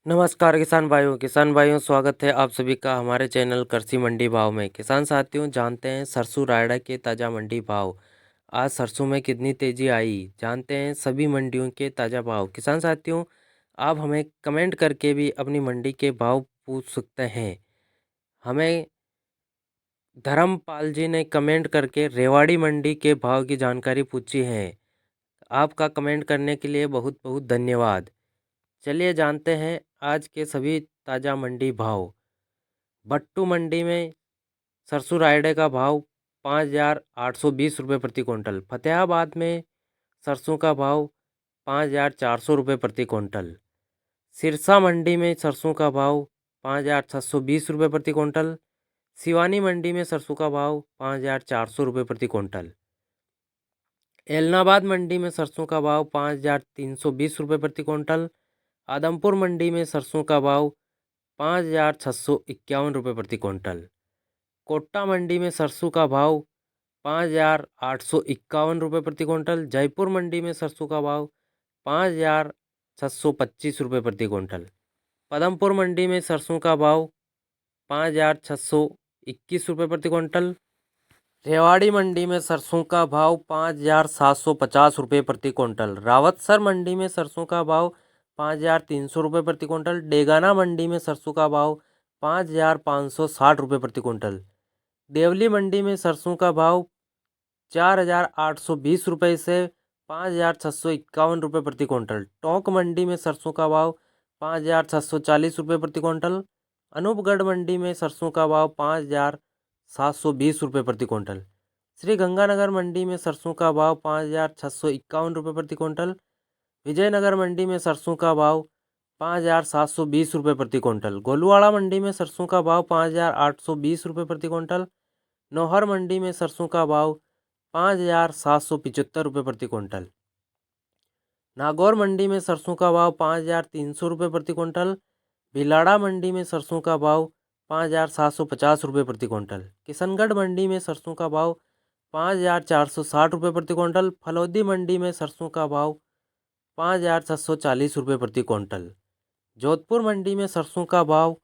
नमस्कार किसान भाइयों स्वागत है आप सभी का हमारे चैनल कृषि मंडी भाव में। किसान साथियों जानते हैं सरसों रायडा के ताज़ा मंडी भाव। आज सरसों में कितनी तेज़ी आई जानते हैं सभी मंडियों के ताज़ा भाव। किसान साथियों आप हमें कमेंट करके भी अपनी मंडी के भाव पूछ सकते हैं। हमें धर्मपाल जी ने कमेंट करके रेवाड़ी मंडी के भाव की जानकारी पूछी है। आपका कमेंट करने के लिए बहुत बहुत धन्यवाद। चलिए जानते हैं आज के सभी ताज़ा मंडी भाव। भट्टू मंडी में सरसों रायडे का भाव 5,820 रुपये प्रति क्विंटल। फतेहाबाद में सरसों का भाव 5,400 रुपये प्रति क्विंटल। सिरसा मंडी में सरसों का भाव 5,620 रुपये प्रति क्विंटल। सिवानी मंडी में सरसों का भाव 5,400 रुपये प्रति क्विंटल। एलनाबाद मंडी में सरसों का भाव 5,320 रुपये प्रति क्विंटल। आदमपुर मंडी में सरसों का भाव 5,651 रुपये प्रति क्विंटल। कोट्टा मंडी में सरसों का भाव 5,851 रुपये प्रति क्विंटल। जयपुर मंडी में सरसों का भाव 5,625 रुपये प्रति क्विंटल। पदमपुर मंडी में सरसों का भाव 5,621 रुपये प्रति क्विंटल। रेवाड़ी मंडी में सरसों का भाव 5,750 रुपये प्रति क्विंटल। रावतसर मंडी में सरसों का भाव 5,300 रुपये प्रति क्विंटल। डेगाना मंडी में सरसों का भाव 5,560 रुपये प्रति क्विंटल। देवली मंडी में सरसों का भाव 4,820 रुपये से 5,651 रुपये प्रति क्विंटल। टोंक मंडी में सरसों का भाव 5,640 रुपये प्रति क्विंटल। अनूपगढ़ मंडी में सरसों का भाव 5,720 रुपये प्रति क्विंटल। श्री गंगानगर मंडी में सरसों का भाव 5,651 रुपये प्रति क्विंटल। विजयनगर मंडी में सरसों का भाव 5,720 रुपये प्रति क्विंटल। गोलुवाड़ा मंडी में सरसों का भाव 5,820 रुपये प्रति क्विंटल। नौहर मंडी में सरसों का भाव 5,775 रुपये प्रति क्विंटल। नागौर मंडी में सरसों का भाव 5,300 रुपये प्रति क्विंटल। भिलाड़ा मंडी में सरसों का भाव 5,750 रुपये प्रति क्विंटल। किशनगढ़ मंडी में सरसों का भाव 5,460 रुपये प्रति क्विंटल। फलौदी मंडी में सरसों का भाव 5,640 रुपये प्रति क्विंटल। जोधपुर मंडी में सरसों का भाव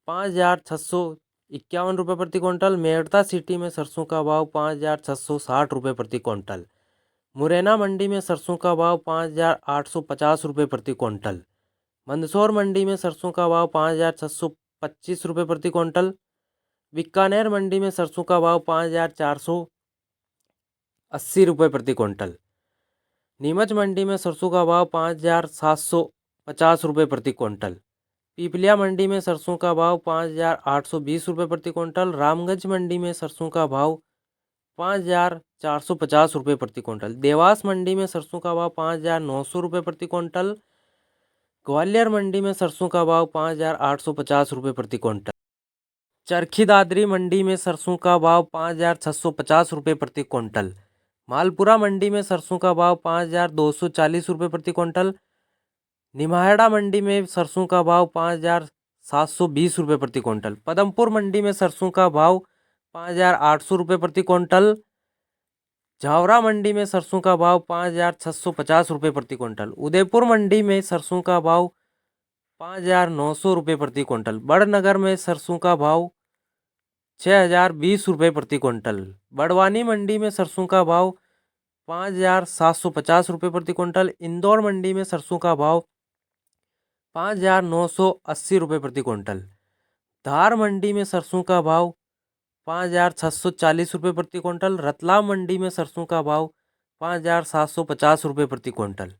5,651 रुपये प्रति क्विंटल। मेड़ता सिटी में सरसों का भाव 5,660 रुपये प्रति क्विंटल। मुरैना मंडी में सरसों का भाव 5,850 रुपये प्रति क्विंटल। मंदसौर मंडी में सरसों का भाव 5,625 रुपये प्रति क्विंटल। बीकानेर मंडी में सरसों का भाव 5,480 रुपये प्रति क्विंटल। नीमच मंडी में सरसों का भाव 5,750 रुपये प्रति क्विंटल। पीपलिया मंडी में सरसों का भाव 5,820 रुपये प्रति क्विंटल। रामगंज मंडी में सरसों का भाव 5,450 रुपये प्रति क्विंटल। देवास मंडी में सरसों का भाव 5,900 रुपये प्रति क्विंटल। ग्वालियर मंडी में सरसों का भाव 5,850 रुपये प्रति क्विंटल। चरखी दादरी मंडी में सरसों का भाव 5,650 रुपये प्रति क्विंटल। मालपुरा मंडी में सरसों का भाव 5,240 रुपये प्रति क्विंटल। निमाड़ा मंडी में सरसों का भाव 5,720 रुपये प्रति क्विंटल। पदमपुर मंडी में सरसों का भाव 5,800 रुपये प्रति क्विंटल। झावरा मंडी में सरसों का भाव 5,650 रुपये प्रति क्विंटल। उदयपुर मंडी में सरसों का भाव 5,900 रुपये प्रति क्विंटल। बड़नगर में सरसों का भाव 6,020 रुपये प्रति क्विंटल। बड़वानी मंडी में सरसों का भाव 5,750 रुपये प्रति क्विंटल। इंदौर मंडी में सरसों का भाव 5,980 रुपये प्रति क्विंटल। धार मंडी में सरसों का भाव 5,640 रुपये प्रति क्विंटल। रतलाम मंडी में सरसों का भाव 5,750 रुपये प्रति क्विंटल।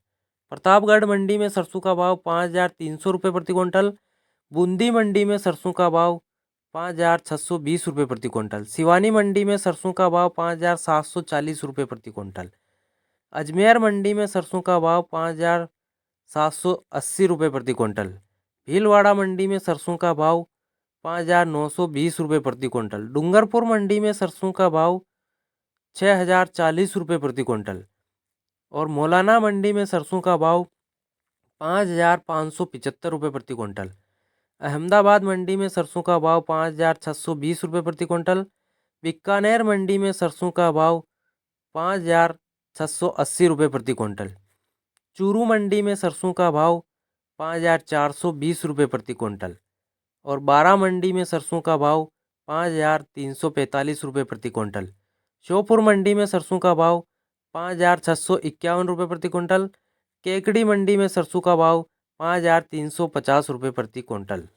प्रतापगढ़ मंडी में सरसों का भाव 5,300 रुपये प्रति क्विंटल। बूंदी मंडी में सरसों का भाव 5,620 रुपये प्रति क्विंटल। सिवानी मंडी में सरसों का भाव 5,740 रुपये प्रति क्विंटल। अजमेर मंडी में सरसों का भाव 5,780 रुपये प्रति क्विंटल। भीलवाड़ा मंडी में सरसों का भाव 5,920 रुपये प्रति क्विंटल। डूंगरपुर मंडी में सरसों का भाव 6,040 रुपये प्रति क्विंटल। और मौलाना मंडी में सरसों का भाव 5,575 रुपये प्रति क्विंटल। अहमदाबाद मंडी में सरसों का भाव 5,620 रुपये प्रति क्विंटल। बीकानेर मंडी में सरसों का भाव 5,680 रुपये प्रति क्विंटल। चूरू मंडी में सरसों का भाव 5,420 रुपये प्रति क्विंटल। और बारह मंडी में सरसों का भाव 5,345 रुपये प्रति क्विंटल। श्योपुर मंडी में सरसों का भाव 5,651 रुपये प्रति क्विंटल। केकड़ी मंडी में सरसों का भाव 5,350 रुपये प्रति क्विंटल।